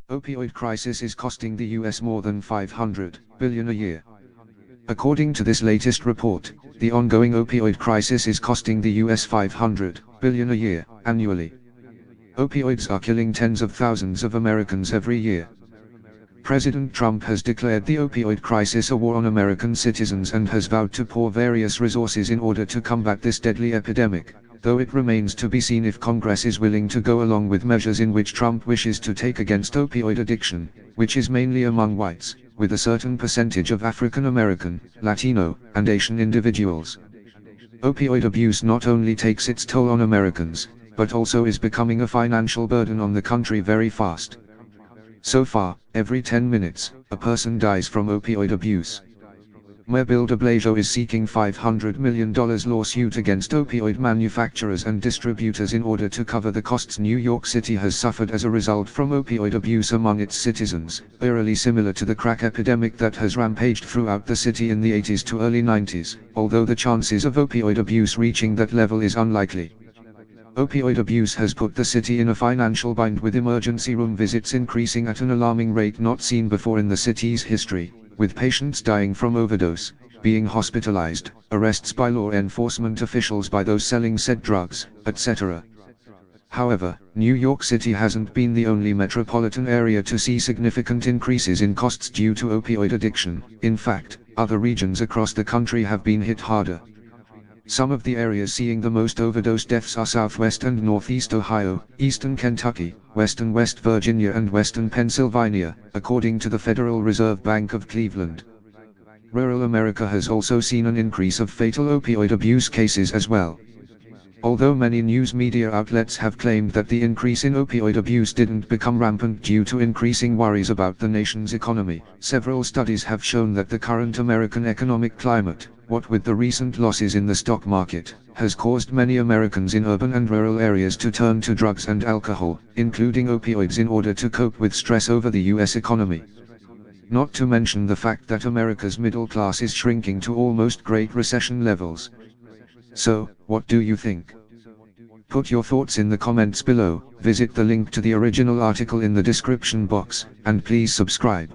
Opioid crisis is costing the US more than $500 billion a year. According to this latest report, the ongoing opioid crisis is costing the US $500 billion a year, annually. Opioids are killing tens of thousands of Americans every year. President Trump has declared the opioid crisis a war on American citizens and has vowed to pour various resources in order to combat this deadly epidemic, though it remains to be seen if Congress is willing to go along with measures in which Trump wishes to take against opioid addiction, which is mainly among whites, with a certain percentage of African American, Latino, and Asian individuals. Opioid abuse not only takes its toll on Americans, but also is becoming a financial burden on the country very fast. So far, every 10 minutes, a person dies from opioid abuse. Mayor Bill de Blasio is seeking $500 million lawsuit against opioid manufacturers and distributors in order to cover the costs New York City has suffered as a result from opioid abuse among its citizens, eerily similar to the crack epidemic that has rampaged throughout the city in the 80s to early 90s, although the chances of opioid abuse reaching that level is unlikely. Opioid abuse has put the city in a financial bind, with emergency room visits increasing at an alarming rate not seen before in the city's history, with patients dying from overdose, being hospitalized, arrests by law enforcement officials by those selling said drugs, etc. However, New York City hasn't been the only metropolitan area to see significant increases in costs due to opioid addiction. In fact, other regions across the country have been hit harder. Some of the areas seeing the most overdose deaths are Southwest and Northeast Ohio, Eastern Kentucky, Western West Virginia and Western Pennsylvania, according to the Federal Reserve Bank of Cleveland. Rural America has also seen an increase of fatal opioid abuse cases as well. Although many news media outlets have claimed that the increase in opioid abuse didn't become rampant due to increasing worries about the nation's economy, several studies have shown that the current American economic climate, what with the recent losses in the stock market, has caused many Americans in urban and rural areas to turn to drugs and alcohol, including opioids, in order to cope with stress over the US economy. Not to mention the fact that America's middle class is shrinking to almost Great Recession levels. So, what do you think? Put your thoughts in the comments below, visit the link to the original article in the description box, and please subscribe.